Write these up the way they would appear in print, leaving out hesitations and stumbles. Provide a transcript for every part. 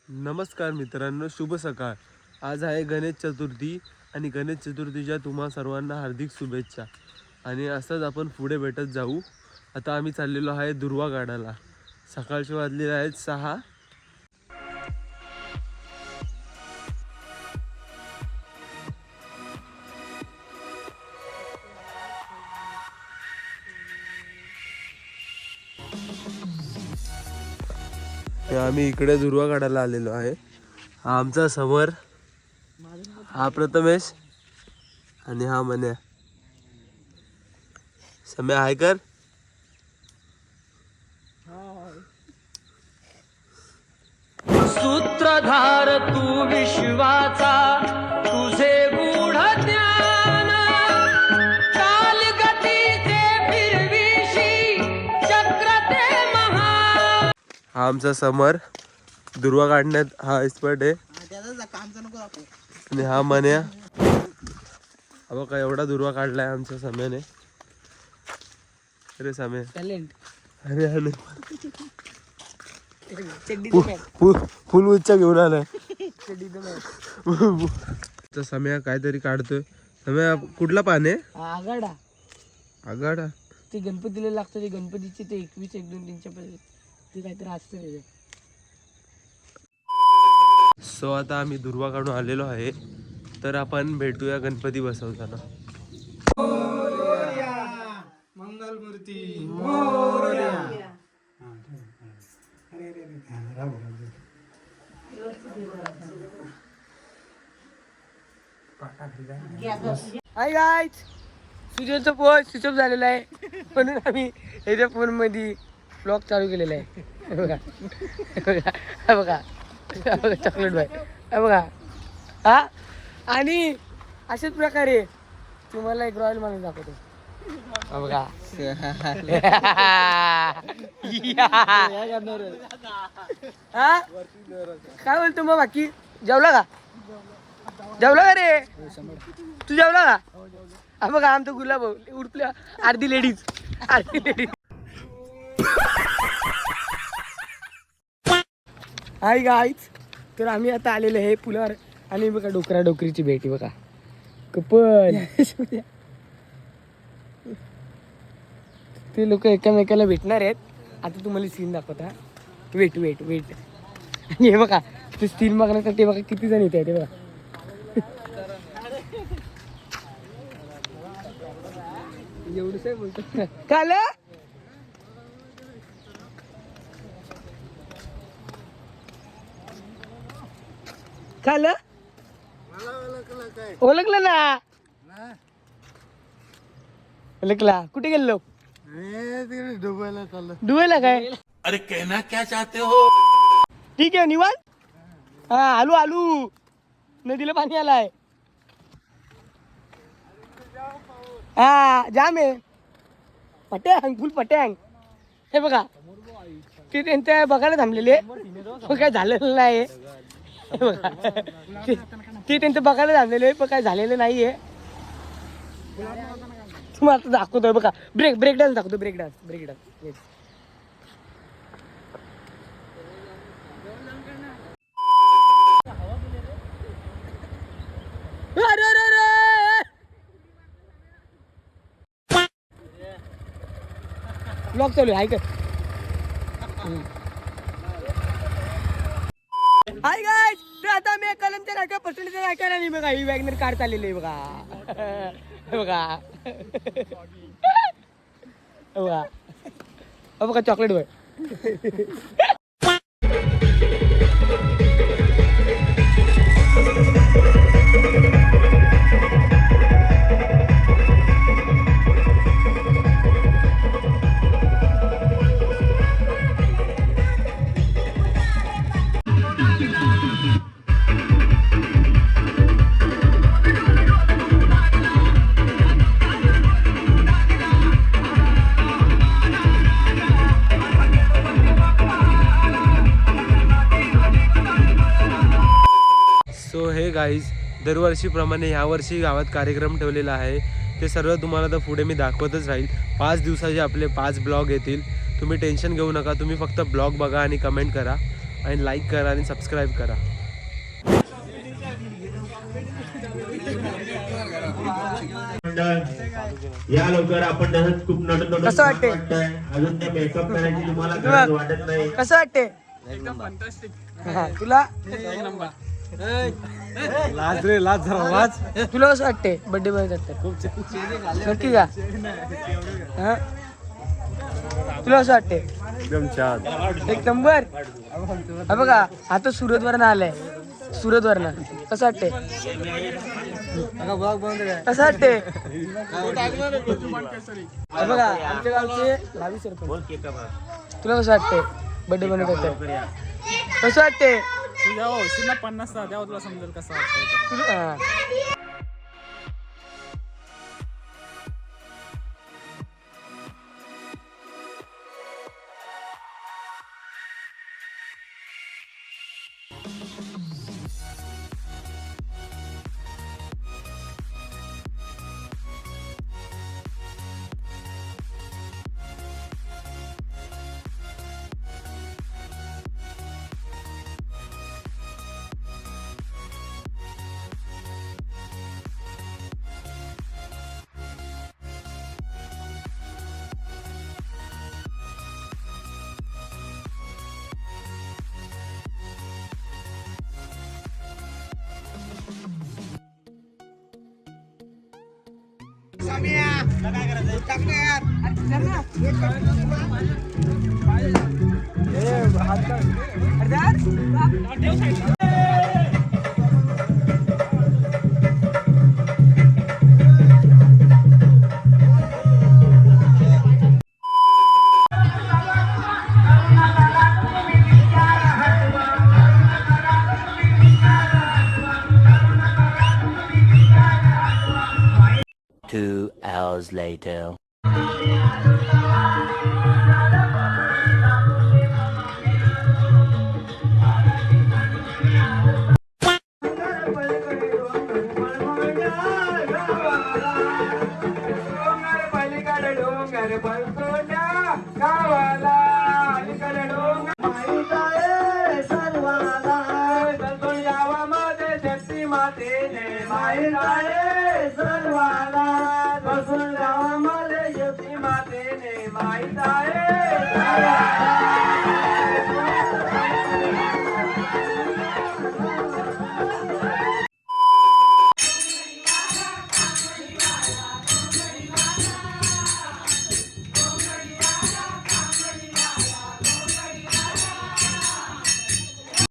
नमस्कार मित्रांनो, शुभ सकाळ. आज आहे गणेश चतुर्थी आणि गणेश चतुर्थीच्या तुम्हा सर्वांना हार्दिक शुभेच्छा. आणि असंच आपण पुढे भेटत जाऊ. आता आम्ही चाललेलो आहे दुर्वा गाडाला. सकाळचे वाजलेले आहेत 6. आम्ही इकडे दुर्वा काढायला आलेलो आहे. हा आमचा समर, हा प्रथमेश आणि हा मन्या. सम्या हाय कर. सूत्रधार तू विश्वाचा, तुझे गूढ ज्ञान काल गतीचे फिरविशी चक्र ते महा. हा आमचा समर दुर्वा काढण्यात हा एक्सपर्ट आहे. आणि हा मन्या. हा बघा एवढा दुर्वा काढलाय आमच्या सम्याने. अरे सम्या, अरे अरे फुल उच्च घेऊन आलाय. तर सम्या काहीतरी काढतोय. सम्या कुठला पान आहे? आगाडा आगाडा. ते गणपतीला लागतं, ते गणपतीचे ते 21, 1, 2, 3 ते काहीतरी असतं त्याचे. सो आता आम्ही दुर्वा काढून आलेलो आहे. तर आपण भेटूया गणपती बसवताना. मंगलमूर्ती हाय गाईज, सुजलचा फोन स्विच ऑफ झालेला आहे म्हणून आम्ही याच्या फोन मध्ये ब्लॉग चालू केलेला आहे. हे बघा, हे बघा, हे बघा, हे बघा चॉकलेट बाय, हे बघा. हा, आणि अशाच प्रकारे तुम्हाला एक रॉयल माणूस दाखवतो. हा बघा. हा, काय बोलतो मग बाकी? जेवला का? जेवला का रे? तू जेवला का? हा बघा आमचं गुलाब उडपल्या अर्धी लेडीज. हाय गाईज, तर आम्ही आता आलेलो आहे पुलावर आणि बघा डोकरा डोकरीची भेटी बघा. कपल ते लोक एकामेकाला भेटणार आहेत. आता तुम्हाला सीन दाखवता. Wait wait wait. आणि हे बघा ते सीन बघण्यासाठी बघा किती जण येते. बघा एवढं बोलतो काल काल ओळखलं ना? ओळखला. कुठे गेलो? डुबायला काय? अरे कहना क्या चाहते हो? ठीक आहे निवांत. हा आलू आलू, नदीला पाणी आलाय. हा जाम आहे. पट्यांग फुल पट्यांग. हे बघा ते त्यांच्या बघायला थांबलेले, पण काय झालेलं नाही. हे बघा ते त्यांचं बघायला थांबलेले, पण काय झालेलं नाहीये. तुम्हाला आता दाखवतोय बघा. ब्रेक डान्स दाखवतो. Break dance. ब्लॉग चालू आहे. हाय गाईज, तर आता मी कलमच्या नाका पर्सेंटच्या नाक्याला आणि बघा ही वॅगनर कार चाललेली आहे बघा. बघा बघा बघा चॉकलेट बघ. सो हे गाईज, दरवर्षीप्रमाणे ह्यावर्षी गावात कार्यक्रम ठेवलेला आहे. ते सर्व तुम्हाला तर पुढे मी दाखवतच राहील. 5 दिवसाचे आपले 5 ब्लॉग येतील. तुम्ही टेन्शन घेऊ नका. तुम्ही फक्त ब्लॉग बघा आणि कमेंट करा. आणि लाईक करा आणि सबस्क्राईब करा. या लवकर आपण तसंच खूप नटत कसं वाटते? अजून त्या मेकअप करायची तुम्हाला गरज वाटत नाही. कसं वाटते? हा, तुला लाज रे लाज जरा लाज. तुला कसं वाटते बर्थडे बॉय नक्की का? हा? तुला कसं वाटते? एकदम छान. एक नंबर. हा बघा आता सुरत वरनं आलाय. सुरत वरनं कसं वाटते? कसं वाटते? हा बघा आमच्या गावचे भावी सरपंच. तुला कसं वाटते बर्थडे बनवत होते? कसं वाटते? तुझ्या औषधीला 50 द्यावं तुला समजेल कसं वाटतं. हा. Two hours later.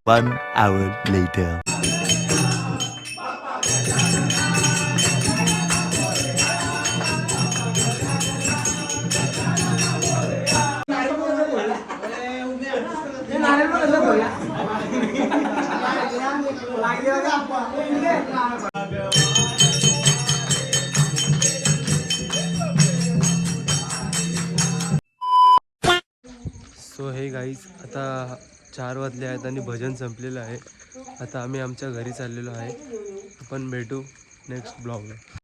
One hour later. So हे गाईज आता 4 वाजले आहेत आणि भजन संपलेलं आहे. आता आम्ही आमच्या घरी चाललेलो आहे. आपण भेटू नेक्स्ट ब्लॉगला.